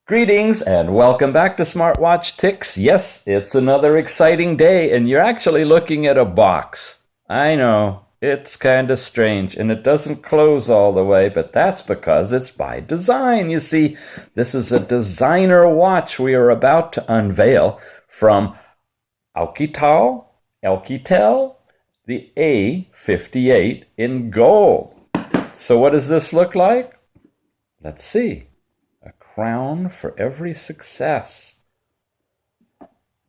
Greetings and welcome back to Smartwatch Ticks. Yes, it's another exciting day and you're actually looking at a box. I know, it's kind of strange and it doesn't close all the way, but that's because it's by design. You see, this is a designer watch we are about to unveil from OUKITEL, the A58 in gold. So what does this look like? Let's see. A crown for every success.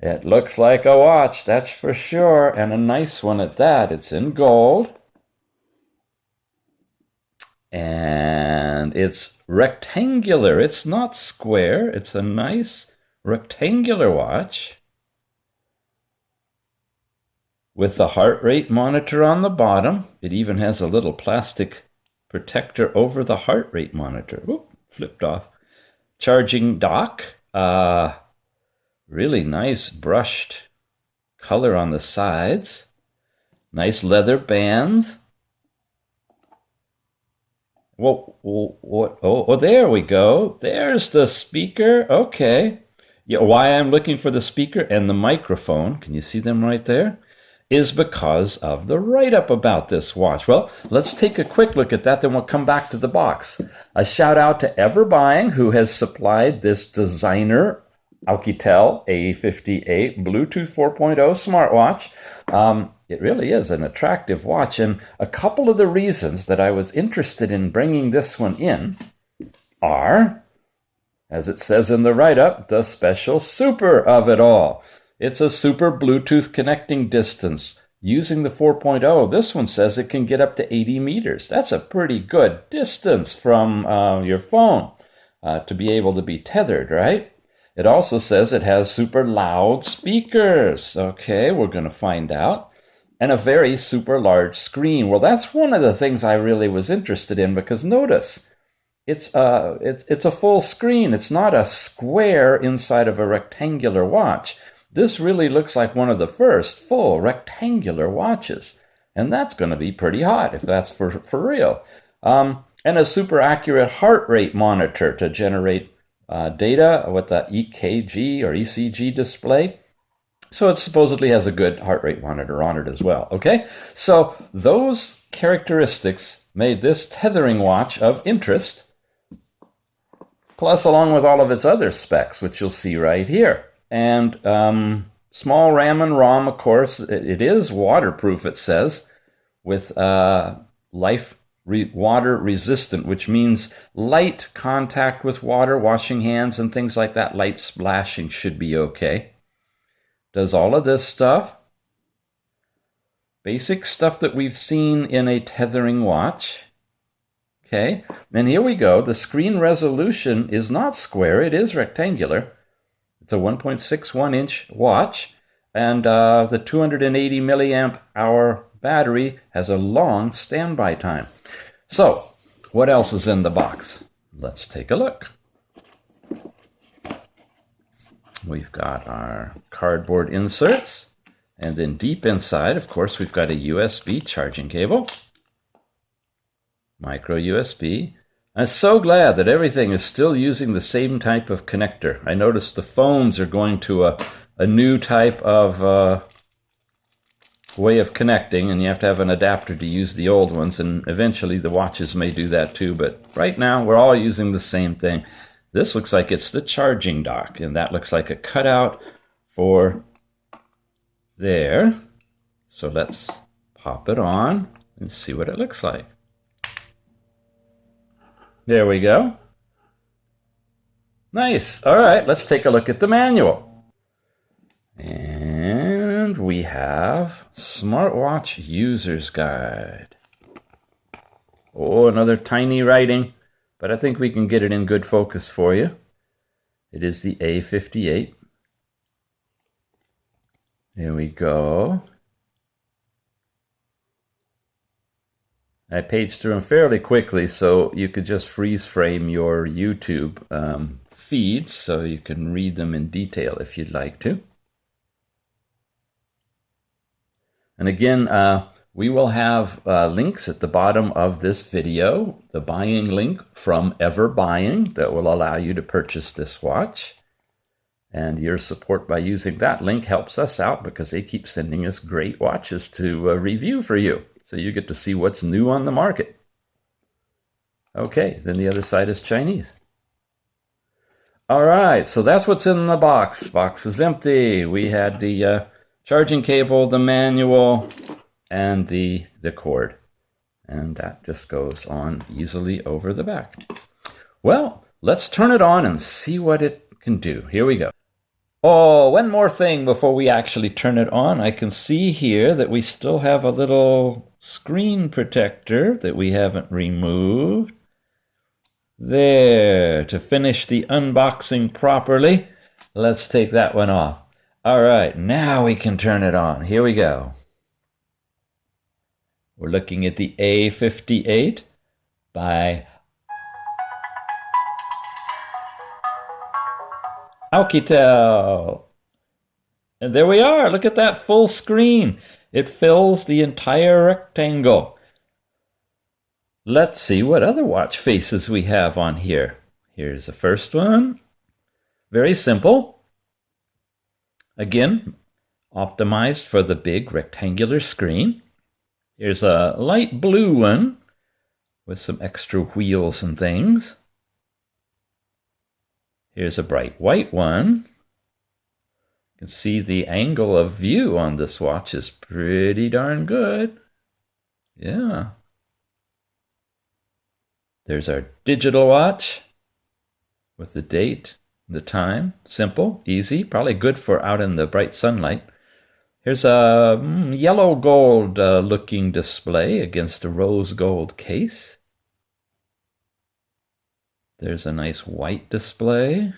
It looks like a watch, that's for sure, and a nice one at that. It's in gold. And it's rectangular. It's not square. It's a nice rectangular watch with the heart rate monitor on the bottom. It even has a little plastic protector over the heart rate monitor. Oop, flipped off. Charging dock. Really nice brushed color on the sides. Nice leather bands. Oh, there we go. There's the speaker. Okay. Yeah, why I'm looking for the speaker and the microphone, can you see them right there, is because of the write-up about this watch. Well, let's take a quick look at that, then we'll come back to the box. A shout out to Everbuying, who has supplied this designer OUKITEL A58 Bluetooth 4.0 smartwatch. It really is an attractive watch, and a couple of the reasons that I was interested in bringing this one in are, as it says in the write-up, the special super of it all. It's a super Bluetooth connecting distance. Using the 4.0, this one says it can get up to 80 meters. That's a pretty good distance from your phone to be able to be tethered, right? It also says it has super loud speakers. Okay, we're going to find out. And a very super large screen. Well, that's one of the things I really was interested in, because notice, it's a full screen. It's not a square inside of a rectangular watch. This really looks like one of the first full rectangular watches. And that's going to be pretty hot if that's for real. And a super accurate heart rate monitor to generate data with the EKG or ECG display. So it supposedly has a good heart rate monitor on it as well. Okay, so those characteristics made this tethering watch of interest, plus along with all of its other specs, which you'll see right here. And small RAM and ROM, of course. It is waterproof, it says, with water resistant, which means light contact with water, washing hands and things like that, light splashing should be okay. Does all of this stuff. Basic stuff that we've seen in a tethering watch. Okay, and here we go. The screen resolution is not square, it is rectangular. It's a 1.61 inch watch, and the 280 milliamp hour battery has a long standby time. So, what else is in the box? Let's take a look. We've got our cardboard inserts, and then deep inside, of course, we've got a USB charging cable, micro USB. I'm so glad that everything is still using the same type of connector. I noticed the phones are going to a new type of way of connecting, and you have to have an adapter to use the old ones, and eventually the watches may do that too, but right now we're all using the same thing. This looks like it's the charging dock, and that looks like a cutout for there. So let's pop it on and see what it looks like. There we go. Nice. All right, let's take a look at the manual. And we have Smartwatch User's Guide. Oh, another tiny writing, but I think we can get it in good focus for you. It is the A58. Here we go. I paged through them fairly quickly, so you could just freeze frame your YouTube feeds so you can read them in detail if you'd like to. And again, We will have links at the bottom of this video, the buying link from Everbuying that will allow you to purchase this watch. And your support by using that link helps us out because they keep sending us great watches to review for you. So you get to see what's new on the market. Okay, then the other side is Chinese. All right, so that's what's in the box. Box is empty. We had the charging cable, the manual, and the cord. And that just goes on easily over the back. Well, let's turn it on and see what it can do. Here we go. Oh, one more thing before we actually turn it on. I can see here that we still have a little screen protector that we haven't removed. There, to finish the unboxing properly, let's take that one off. All right, now we can turn it on. Here we go. We're looking at the A58 by OUKITEL. And there we are. Look at that full screen. It fills the entire rectangle. Let's see what other watch faces we have on here. Here's the first one. Very simple. Again, optimized for the big rectangular screen. Here's a light blue one with some extra wheels and things. Here's a bright white one. You can see the angle of view on this watch is pretty darn good. Yeah. There's our digital watch with the date, the time. Simple, easy, probably good for out in the bright sunlight. Here's a yellow gold looking display against a rose gold case. There's a nice white display.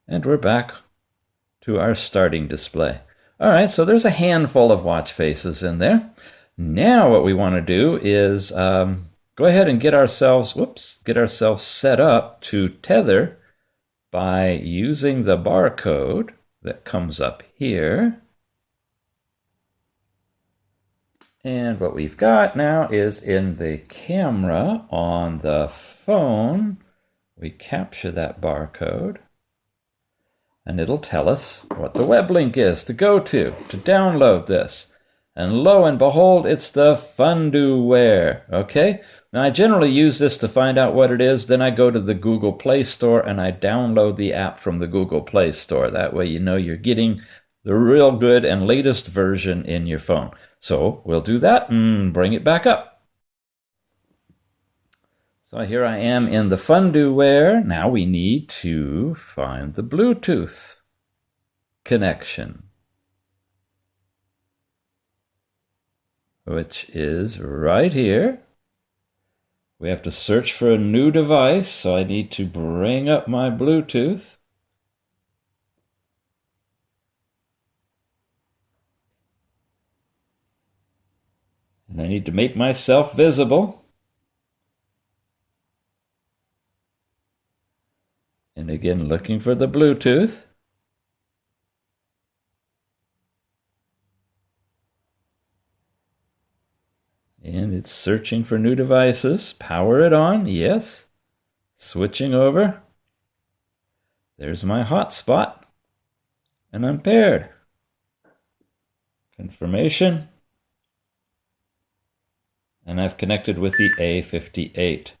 And we're back to our starting display. All right, so there's a handful of watch faces in there. Now what we want to do is go ahead and get ourselves set up to tether by using the barcode that comes up here. And what we've got now is in the camera on the phone, we capture that barcode, and it'll tell us what the web link is to go to download this. And lo and behold, it's the Funduware, okay? Now, I generally use this to find out what it is, then I go to the Google Play Store and I download the app from the Google Play Store. That way you know you're getting the real good and latest version in your phone. So we'll do that and bring it back up. So here I am in the Funduware. Now we need to find the Bluetooth connection, which is right here. We have to search for a new device, so I need to bring up my Bluetooth. And I need to make myself visible. And again, looking for the Bluetooth. And it's searching for new devices. Power it on, yes. Switching over. There's my hotspot. And I'm paired. Confirmation. And I've connected with the A58.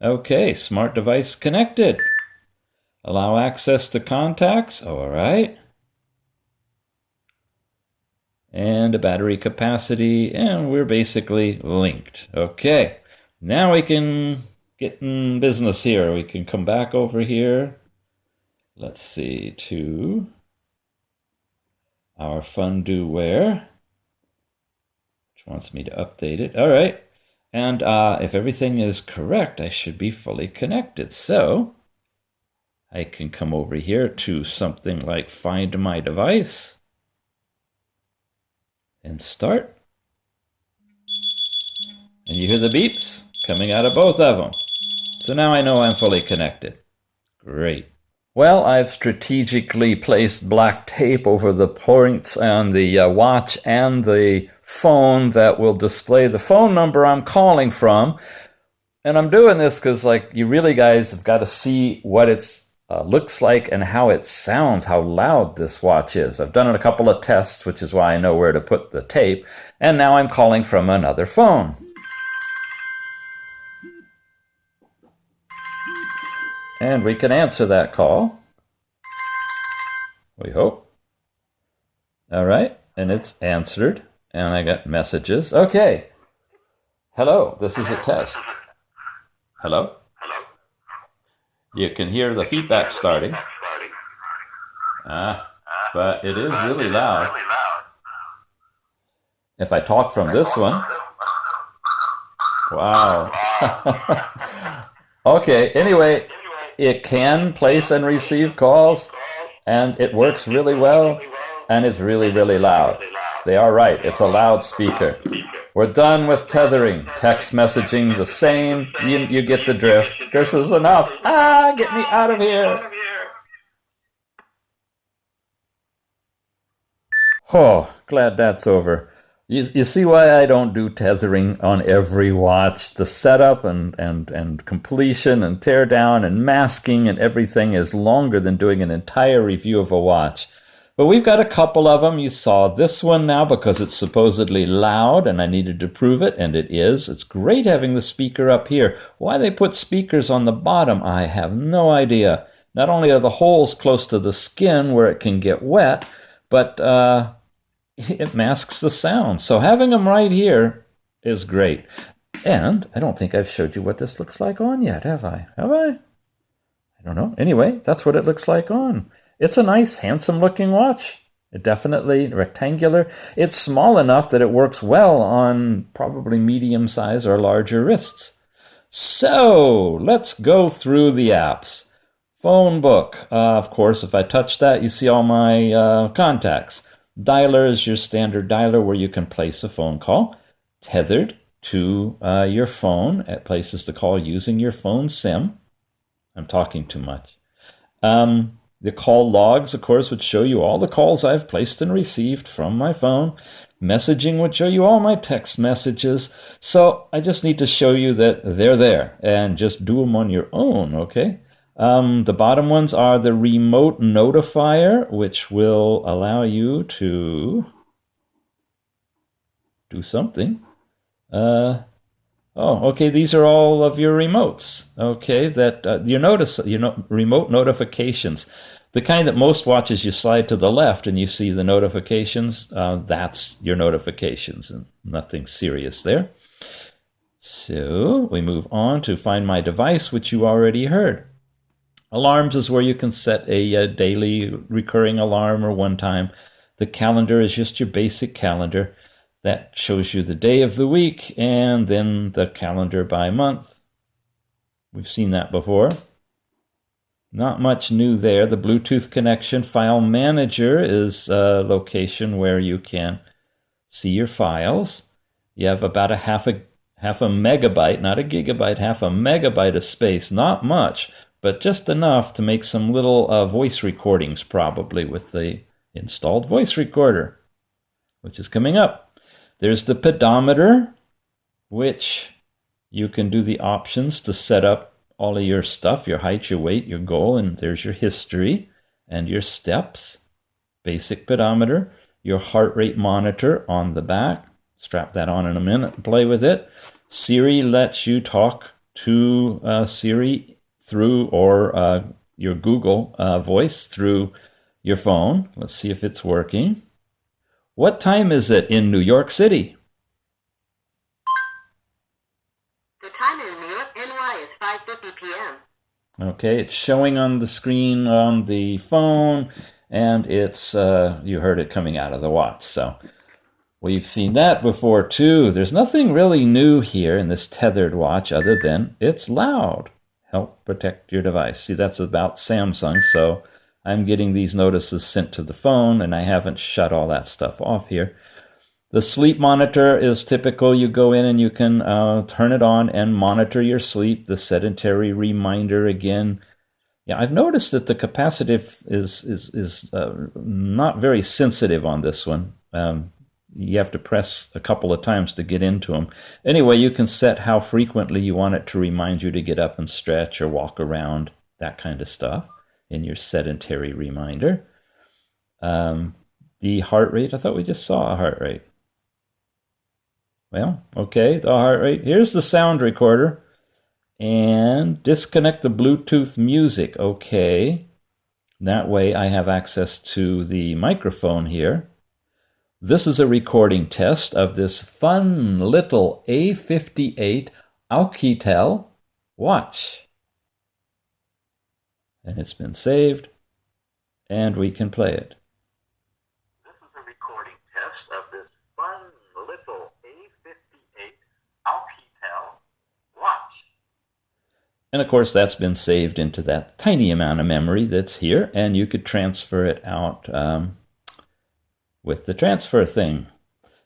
Okay, smart device connected. Allow access to contacts, all right. And a battery capacity, and we're basically linked. Okay, now we can get in business here. We can come back over here. Let's see, to our Funduware, which wants me to update it. All right. And if everything is correct, I should be fully connected. So I can come over here to something like Find My Device and start. And you hear the beeps coming out of both of them. So now I know I'm fully connected. Great. Well, I've strategically placed black tape over the points on the watch and the phone that will display the phone number I'm calling from. And I'm doing this because, like, you really guys have got to see what it looks like and how it sounds, how loud this watch is. I've done a couple of tests, which is why I know where to put the tape. And now I'm calling from another phone. And we can answer that call. We hope. All right. And it's answered. And I got messages. Okay. Hello. This is a test. Hello? You can hear the feedback starting. But it is really loud. If I talk from this one. Wow. Okay. Anyway. It can place and receive calls, and it works really well, and it's really, really loud. They are right. It's a loudspeaker. We're done with tethering. Text messaging, the same. You get the drift. This is enough. Get me out of here. Oh, glad that's over. You see why I don't do tethering on every watch. The setup and completion and tear down and masking and everything is longer than doing an entire review of a watch. But we've got a couple of them. You saw this one now because it's supposedly loud and I needed to prove it, and it is. It's great having the speaker up here. Why they put speakers on the bottom, I have no idea. Not only are the holes close to the skin where it can get wet, but it masks the sound. So having them right here is great. And I don't think I've showed you what this looks like on yet, have I? Have I? I don't know. Anyway, that's what it looks like on. It's a nice, handsome-looking watch. Definitely rectangular. It's small enough that it works well on probably medium-sized or larger wrists. So let's go through the apps. Phone book. Of course, if I touch that, you see all my contacts. Dialer is your standard dialer where you can place a phone call. Tethered to your phone at places to call using your phone SIM. I'm talking too much. The call logs, of course, would show you all the calls I've placed and received from my phone. Messaging would show you all my text messages. So I just need to show you that they're there and just do them on your own, okay? The bottom ones are the remote notifier, which will allow you to do something. Okay, these are all of your remotes. Okay, that remote notifications. The kind that most watches you slide to the left and you see the notifications, that's your notifications, and nothing serious there. So we move on to Find My Device, which you already heard. Alarms is where you can set a daily recurring alarm or one time. The calendar is just your basic calendar. That shows you the day of the week and then the calendar by month. We've seen that before. Not much new there. The Bluetooth connection. File Manager is a location where you can see your files. You have about half a megabyte, not a gigabyte, half a megabyte of space. Not much, but just enough to make some little voice recordings probably with the installed voice recorder, which is coming up. There's the pedometer, which you can do the options to set up all of your stuff, your height, your weight, your goal, and there's your history and your steps. Basic pedometer, your heart rate monitor on the back. Strap that on in a minute and play with it. Siri lets you talk to Siri through or your Google voice through your phone. Let's see if it's working. What time is it in New York City? The time in New York, NY is 5:50 p.m. Okay, it's showing on the screen on the phone, and it's you heard it coming out of the watch. So we've seen that before too. There's nothing really new here in this tethered watch other than it's loud. Help protect your device. See, that's about Samsung, so I'm getting these notices sent to the phone, and I haven't shut all that stuff off here. The sleep monitor is typical. You go in and you can turn it on and monitor your sleep. The sedentary reminder, again, Yeah, I've noticed that the capacitive is not very sensitive on this one. You have to press a couple of times to get into them. Anyway, you can set how frequently you want it to remind you to get up and stretch or walk around, that kind of stuff, in your sedentary reminder. The heart rate, I thought we just saw a heart rate. Well, okay, the heart rate. Here's the sound recorder. And disconnect the Bluetooth music. Okay. That way I have access to the microphone here. This is a recording test of this fun little A58 OUKITEL watch. And it's been saved, and we can play it. This is a recording test of this fun little A58 OUKITEL watch. And of course, that's been saved into that tiny amount of memory that's here, and you could transfer it out with the transfer thing.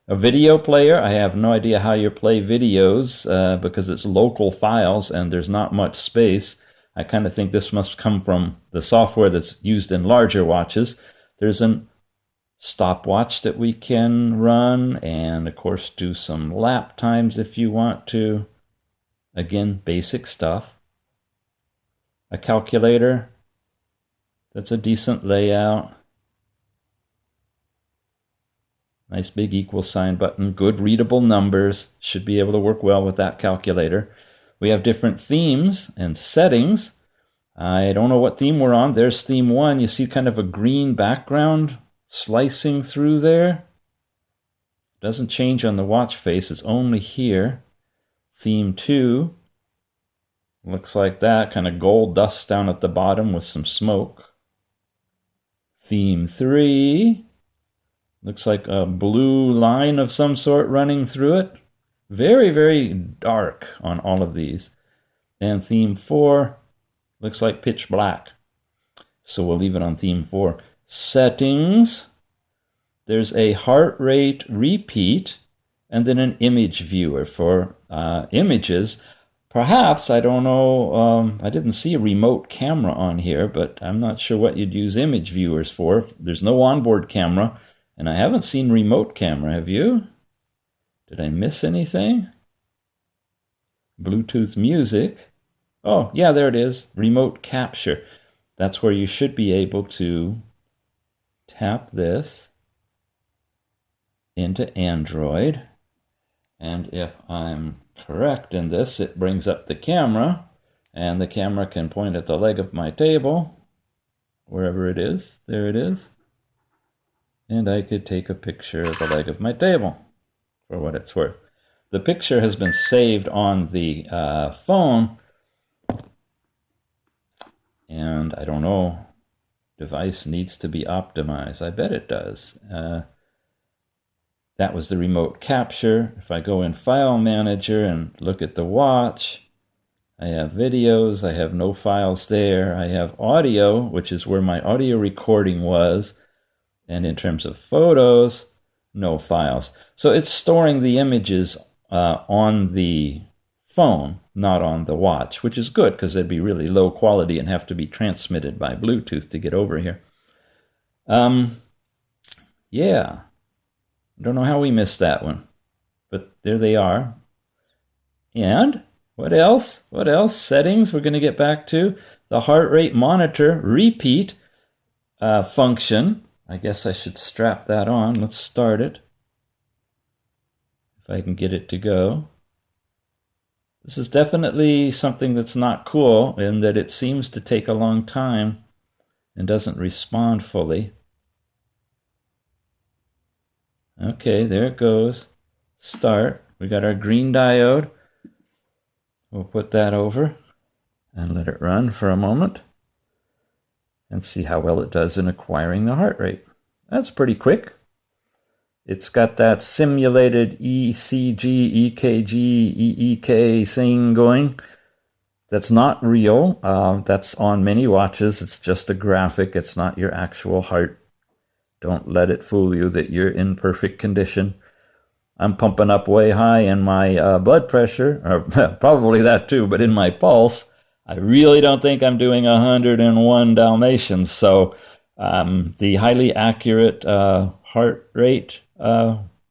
A video player, I have no idea how you play videos because it's local files and there's not much space. I kind of think this must come from the software that's used in larger watches. There's a stopwatch that we can run, and of course do some lap times if you want to. Again, basic stuff. A calculator, that's a decent layout. Nice big equal sign button, good readable numbers, should be able to work well with that calculator. We have different themes and settings. I don't know what theme we're on. There's theme 1. You see kind of a green background slicing through there. Doesn't change on the watch face, it's only here. Theme 2. Looks like that, kind of gold dust down at the bottom with some smoke. Theme 3. Looks like a blue line of some sort running through it. Very, very dark on all of these. And theme 4 looks like pitch black. So we'll leave it on theme 4. Settings. There's a heart rate repeat and then an image viewer for images. Perhaps, I don't know, I didn't see a remote camera on here, but I'm not sure what you'd use image viewers for. There's no onboard camera, and I haven't seen remote camera, have you? Did I miss anything? Bluetooth music. Oh, yeah, there it is. Remote capture. That's where you should be able to tap this into Android. And if I'm correct in this, it brings up the camera, and the camera can point at the leg of my table, wherever it is. There it is. And I could take a picture of the leg of my table, for what it's worth. The picture has been saved on the phone, and I don't know, device needs to be optimized. I bet it does. That was the remote capture. If I go in File Manager and look at the watch, I have videos, I have no files there. I have audio, which is where my audio recording was. And in terms of photos, no files. So it's storing the images on the phone, not on the watch, which is good because they'd be really low quality and have to be transmitted by Bluetooth to get over here. Yeah. I don't know how we missed that one, but there they are. And what else? What else? Settings we're going to get back to. The heart rate monitor repeat function. I guess I should strap that on. Let's start it. If I can get it to go. This is definitely something that's not cool in that it seems to take a long time and doesn't respond fully. Okay, there it goes. Start. We got our green diode. We'll put that over and let it run for a moment and see how well it does in acquiring the heart rate. That's pretty quick. It's got that simulated ECG, EKG, EEK thing going. That's not real. That's on many watches. It's just a graphic. It's not your actual heart. Don't let it fool you that you're in perfect condition. I'm pumping up way high in my blood pressure, or probably that too, but in my pulse, I really don't think I'm doing 101 Dalmatians. So the highly accurate heart rate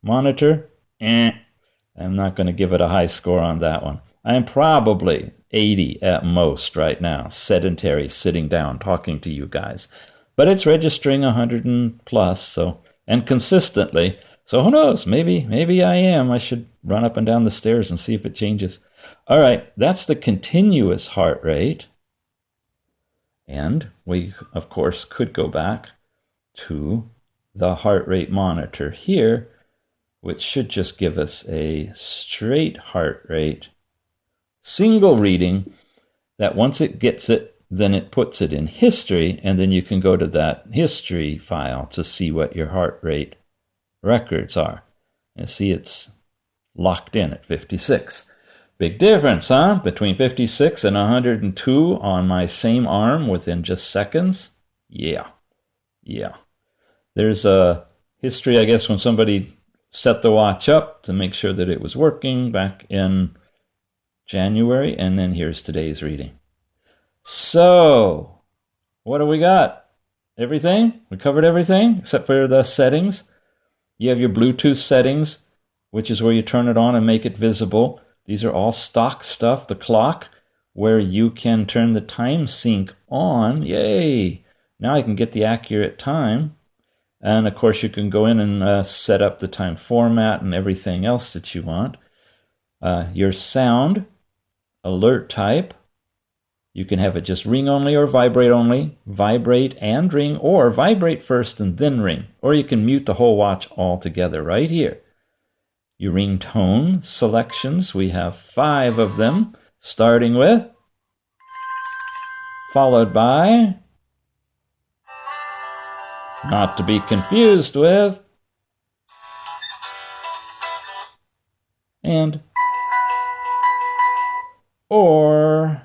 monitor, I'm not going to give it a high score on that one. I'm probably 80 at most right now, sedentary, sitting down, talking to you guys. But it's registering 100 and plus, so, and consistently. So who knows? Maybe I am. I should run up and down the stairs and see if it changes. All right, that's the continuous heart rate. And we, of course, could go back to the heart rate monitor here, which should just give us a straight heart rate, single reading, that once it gets it, then it puts it in history, and then you can go to that history file to see what your heart rate records are. And see it's locked in at 56. Big difference, huh? Between 56 and 102 on my same arm within just seconds? Yeah. There's a history, I guess, when somebody set the watch up to make sure that it was working back in January, and then here's today's reading. So, what do we got? Everything? We covered everything except for the settings. You have your Bluetooth settings, which is where you turn it on and make it visible. These are all stock stuff. The clock, where you can turn the time sync on. Yay! Now I can get the accurate time. And of course, you can go in and set up the time format and everything else that you want. Your sound, alert type. You can have it just ring only or vibrate and ring, or vibrate first and then ring. Or you can mute the whole watch altogether right here. Your ringtone selections, we have 5 of them, starting with, followed by, not to be confused with, and, or,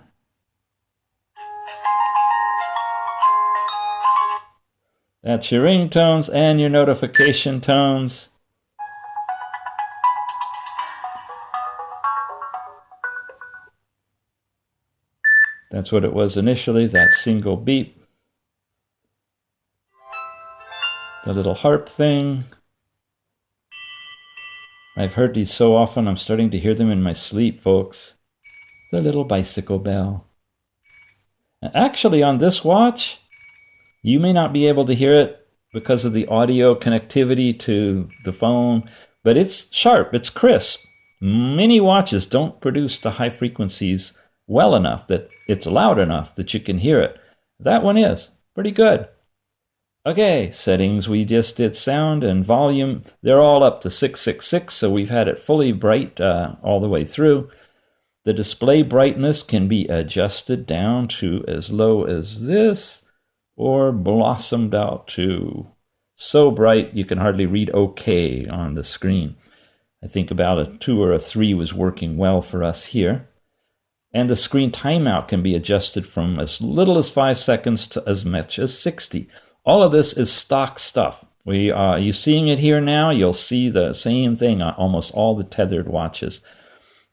that's your ringtones and your notification tones. That's what it was initially, that single beep. The little harp thing. I've heard these so often, I'm starting to hear them in my sleep, folks. The little bicycle bell. Actually, on this watch, you may not be able to hear it because of the audio connectivity to the phone, but it's sharp, it's crisp. Many watches don't produce the high frequencies well enough that it's loud enough that you can hear it. That one is pretty good. Okay, settings, we just did sound and volume. They're all up to 666, so we've had it fully bright all the way through. The display brightness can be adjusted down to as low as this, or blossomed out to so bright you can hardly read OK on the screen. I think about a 2 or a 3 was working well for us here. And the screen timeout can be adjusted from as little as 5 seconds to as much as 60. All of this is stock stuff. You're seeing it here now. You'll see the same thing on almost all the tethered watches.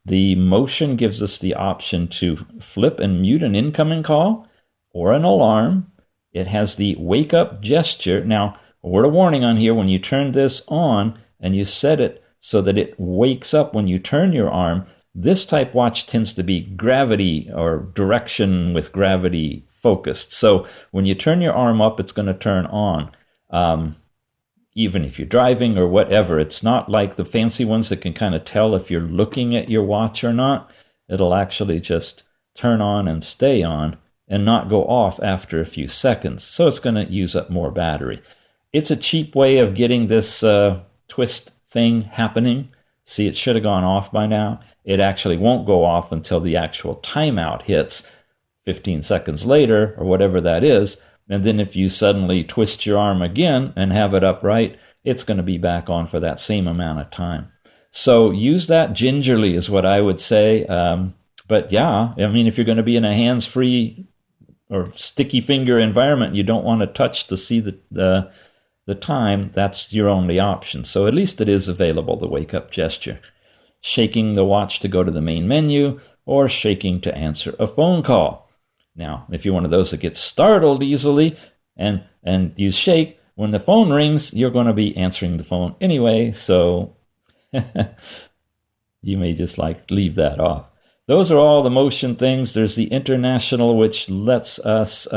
The motion gives us the option to flip and mute an incoming call or an alarm. It has the wake up gesture. Now, a word of warning on here, when you turn this on and you set it so that it wakes up when you turn your arm, this type watch tends to be gravity or direction with gravity focused. So when you turn your arm up, it's going to turn on. Even if you're driving or whatever, it's not like the fancy ones that can kind of tell if you're looking at your watch or not. It'll actually just turn on and stay on and not go off after a few seconds. So it's going to use up more battery. It's a cheap way of getting this twist thing happening. See, it should have gone off by now. It actually won't go off until the actual timeout hits 15 seconds later, or whatever that is. And then if you suddenly twist your arm again and have it upright, it's going to be back on for that same amount of time. So use that gingerly is what I would say. But yeah, I mean, if you're going to be in a hands-free or sticky finger environment, you don't want to touch to see the time, that's your only option. So at least it is available, the wake-up gesture. Shaking the watch to go to the main menu, or shaking to answer a phone call. Now, if you're one of those that gets startled easily and you shake, when the phone rings, you're going to be answering the phone anyway, so you may just leave that off. Those are all the motion things. There's the international, which lets us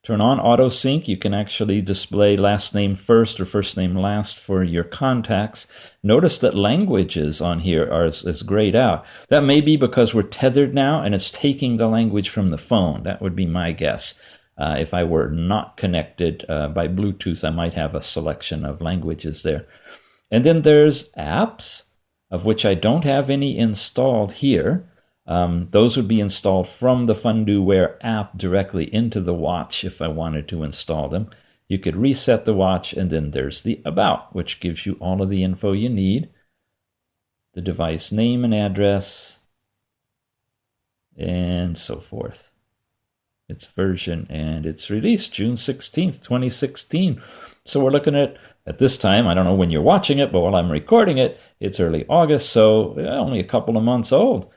turn on auto sync. You can actually display last name first or first name last for your contacts. Notice that languages on here is grayed out. That may be because we're tethered now and it's taking the language from the phone. That would be my guess. If I were not connected by Bluetooth, I might have a selection of languages there. And then there's apps, of which I don't have any installed here. Those would be installed from the FunDoWear app directly into the watch if I wanted to install them. You could reset the watch, and then there's the About, which gives you all of the info you need. The device name and address, and so forth. Its version and its release, June 16th, 2016. So we're looking at this time, I don't know when you're watching it, but while I'm recording it, it's early August, so only a couple of months old.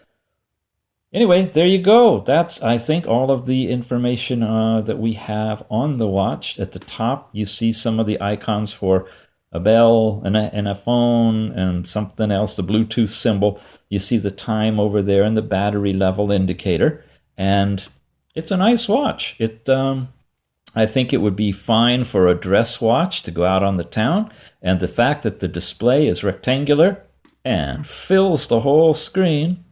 Anyway, there you go. That's, I think, all of the information that we have on the watch. At the top, you see some of the icons for a bell and a phone and something else, the Bluetooth symbol. You see the time over there and the battery level indicator. And it's a nice watch. I think it would be fine for a dress watch to go out on the town. And the fact that the display is rectangular and fills the whole screen.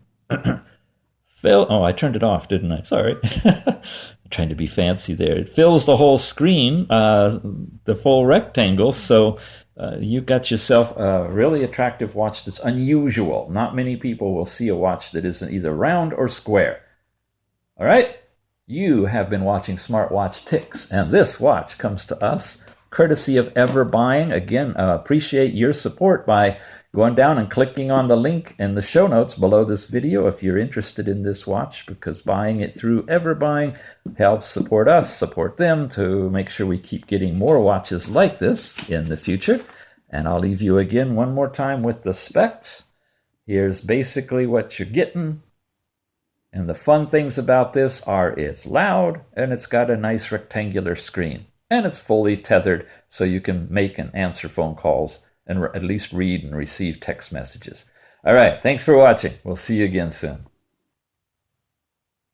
Oh, I turned it off, didn't I? Sorry. I'm trying to be fancy there. It fills the whole screen, the full rectangle. So you got yourself a really attractive watch that's unusual. Not many people will see a watch that isn't either round or square. All right? You have been watching Smartwatch Ticks, and this watch comes to us courtesy of Everbuying. Again, appreciate your support by going down and clicking on the link in the show notes below this video if you're interested in this watch, because buying it through Everbuying helps support us, support them, to make sure we keep getting more watches like this in the future. And I'll leave you again one more time with the specs. Here's basically what you're getting. And the fun things about this are it's loud and it's got a nice rectangular screen. And it's fully tethered so you can make and answer phone calls and at least read and receive text messages. All right, thanks for watching. We'll see you again soon.